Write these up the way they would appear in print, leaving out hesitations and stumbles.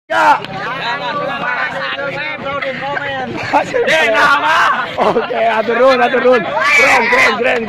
Ya. Oke, atur nuhun. Keren.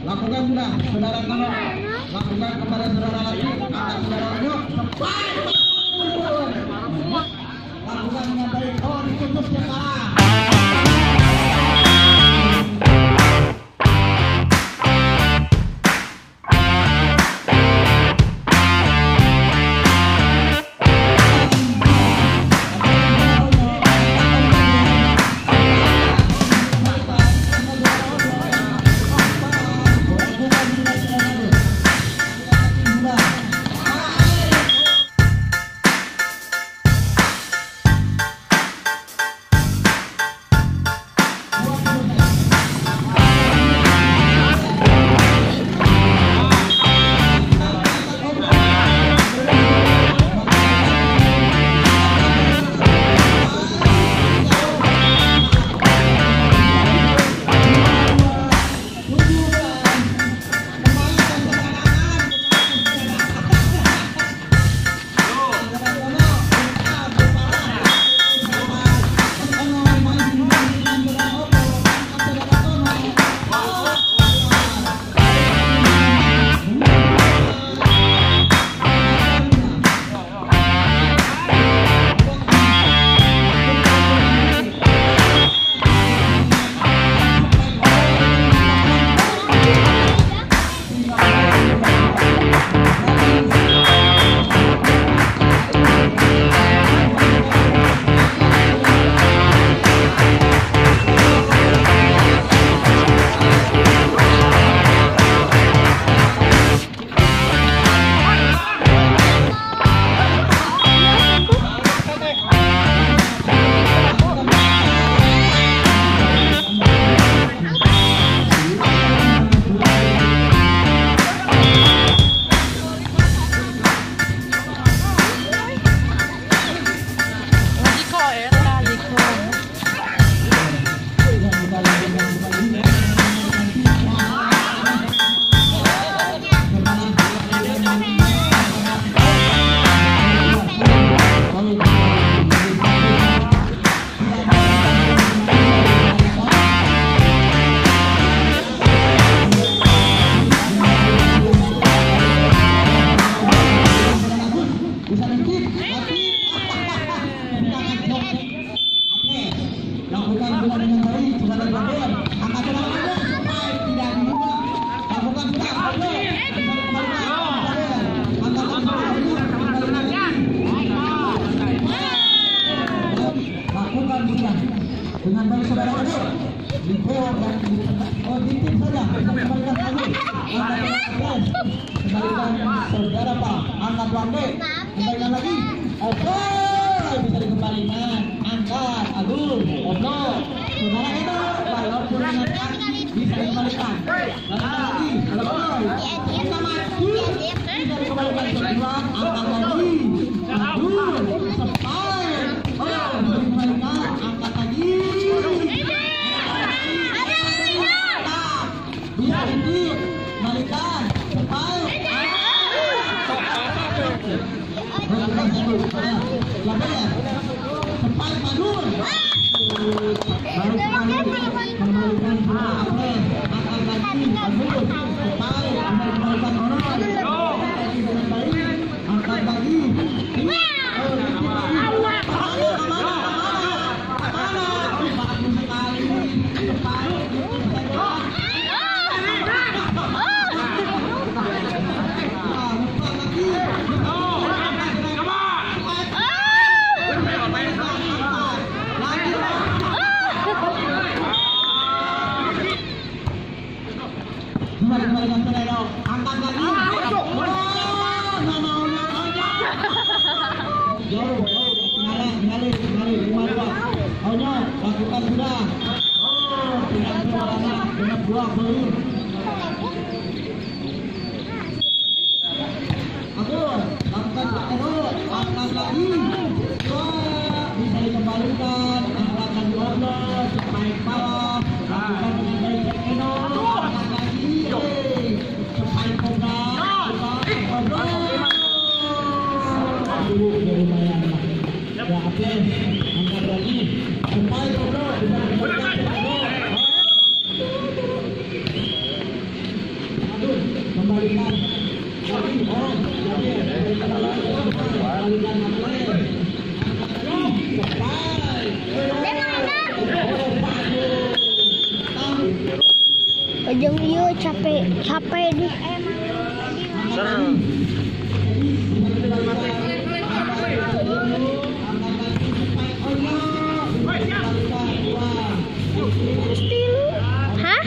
Lakukan sudah, saudara tolong. Lakukan kepada saudara lagi, anak saudara yuk. Lakukan dengan baik. Oh, ditutup kepala. angkat Wande, kembalikan lagi. Oke, bisa dikembalikan. Angkat, aduh, oke. Saudara itu, walaupun menangkan, bisa dikembalikan. Lagi, kita maju, bisa dikembalikan kedua, angkat lagi. Aduh, sampai, oh, bisa dikembalikan, angkat lagi. Bisa dikit, balikan, sampai. Sampai Padun. Baru kembalikan bola April. Angkat lagi Padun. Sampai kembalikan orang. Angkat lagi. Angkat lagi. Lakukan sudah. Oh, tidak berwarna dengan buah beli. Aku lakukan terus, angkat lagi. Wah, bisa dikembalikan. Angkat lagi Allah, sampai bawah. Lakukan dengan baik Eno. Angkat lagi. Sampai kobra. Lumayan. Ya, April. Angkat lagi. Sampai kobra. Bisa dikembalikan. Aduh, kembalikan. Ujung yuk capek nih. Hah?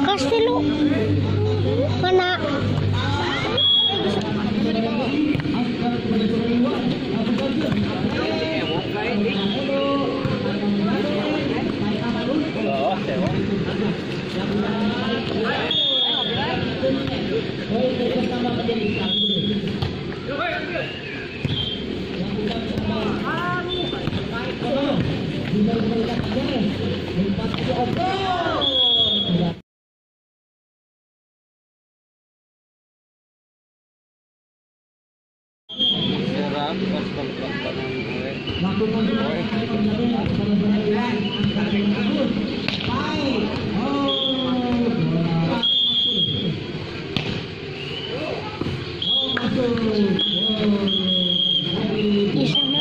Kastilu? Mana? Di sana.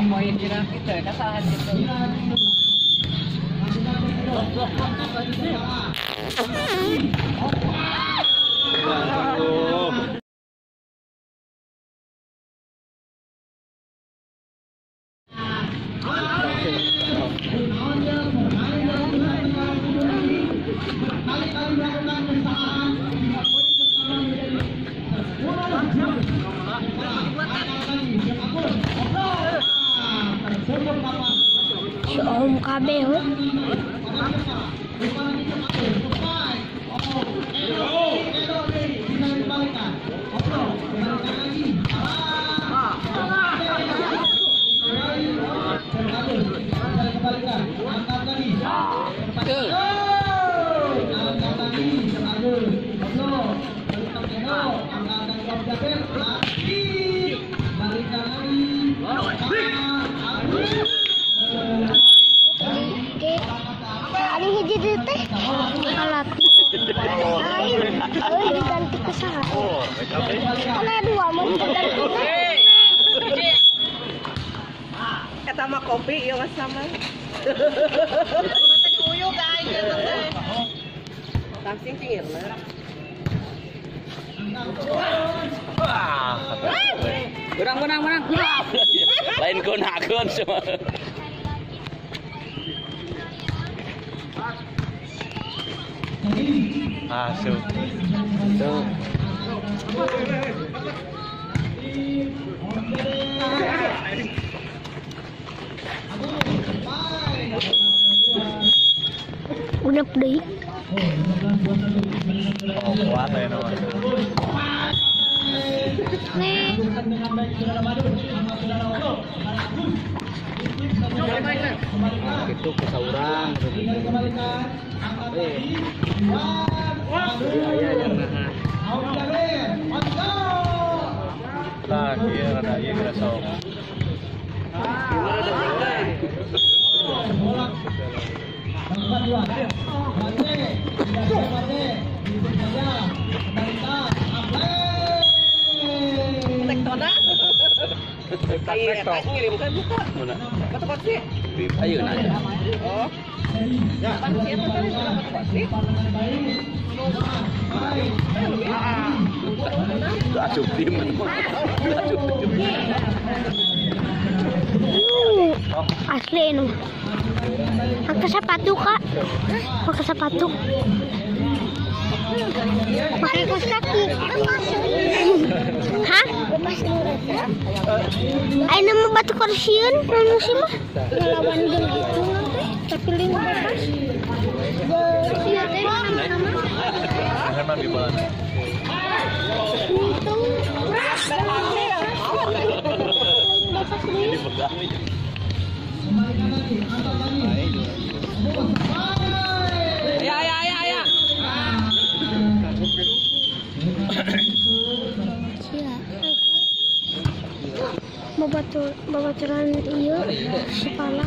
Poin kita itu kasalahan itu. Si Om kabeh ho. Ada hiji deui teh alati. Lain diganti ke saha? Kana dua mun diganti teh. Kata mah kopi ieu mah sama. Uyuh ka aing teh. Langsing cingirna. Menang. Lain gunakeun semua. Asuh. Tuh. Udah deui. Oh, kuat ya nama. Nih. Itu kesaurang. Ayah yang nahan. Lah, dia ada ieu geus sok. Tektona. Kayak ngirimkan buka. Mana? Tempat sih. Ayeuna aja. Oh. Ya, pan siapa tadi sudah tempat sih? Asup tim. Asli nu. Pakai sepatu kak. Pakai sepatu. Pakai kaos kaki. Hah? Ayo nama batu korsiun anu sih mah. Ngelawan jeung gitu nanti. Tapi link bebas. Iya teh sama-sama. Karena di mana? Itu. Ini pegang. Ya. Babaturan ieu sekolah.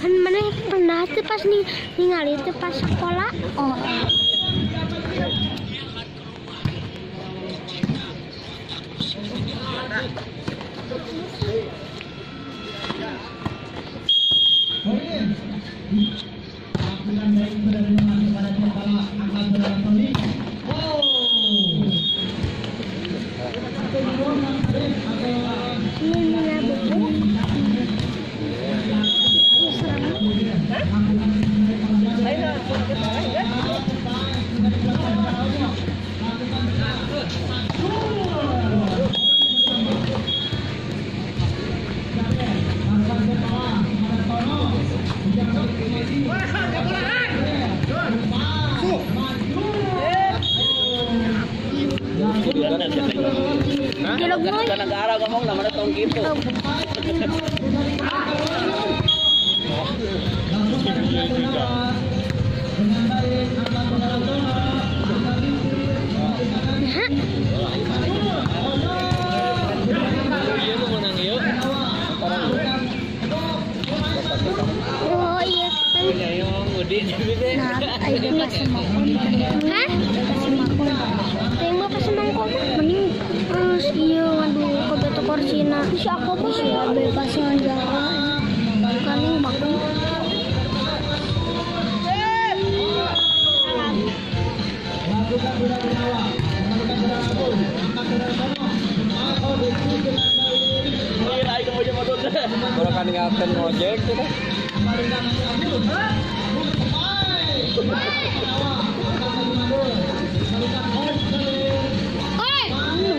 Kan mana pernah tuh pas ningali tuh pas sekolah. Oh. Negara ngomong namanya tong gitu. Oh iya. Nah, ayo kasih makan. Hah? Kasih makan. Tembak kasih makan. Mending terus iya ngadu ke beto korsina. Si aku pun sih bebas ngajaran. paling bagus. Kalau kan ngaten ngojek gitu. Oi,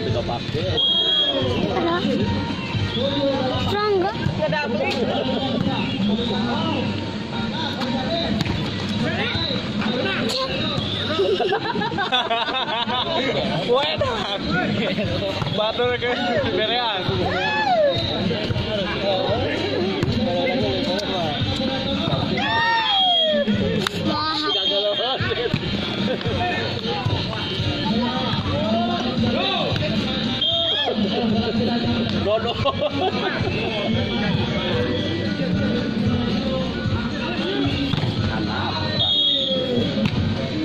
Tidak pakai. ada serangga. Buenas. Batur ke berean. Bodoh.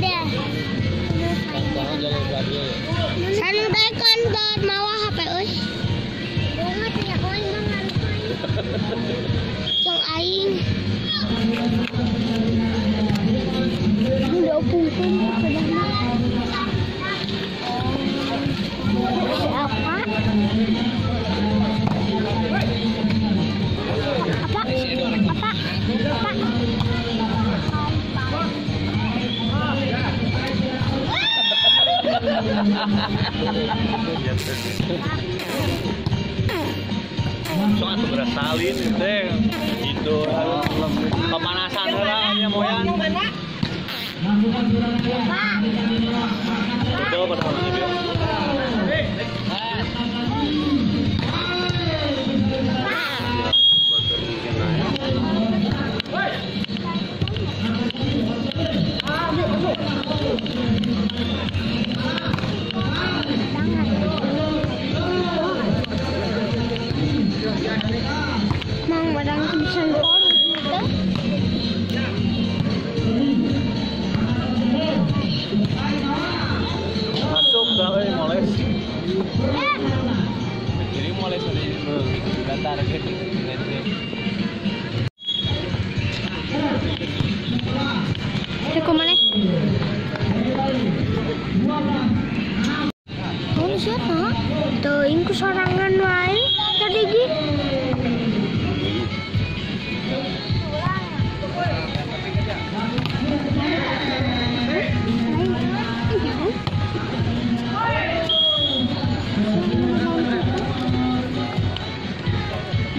Dah. Sana teh kantor mawa HP euy. Banget ya euy mangan. Yang aing. Udah pungkun sudah. Siapa? Soalnya bersalin teh itu pemanasan orangnya moyan. Betul betul. Mang badang tulisan pon gitu. Masuk gawe moles. Jadi moles tadi. Kita target Teko mana? Oh, siapa? Tuh, ingku sorangan wae tadi gi.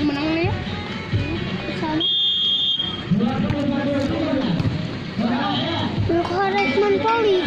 Menang nih ya? Sana. Lu korek man poli.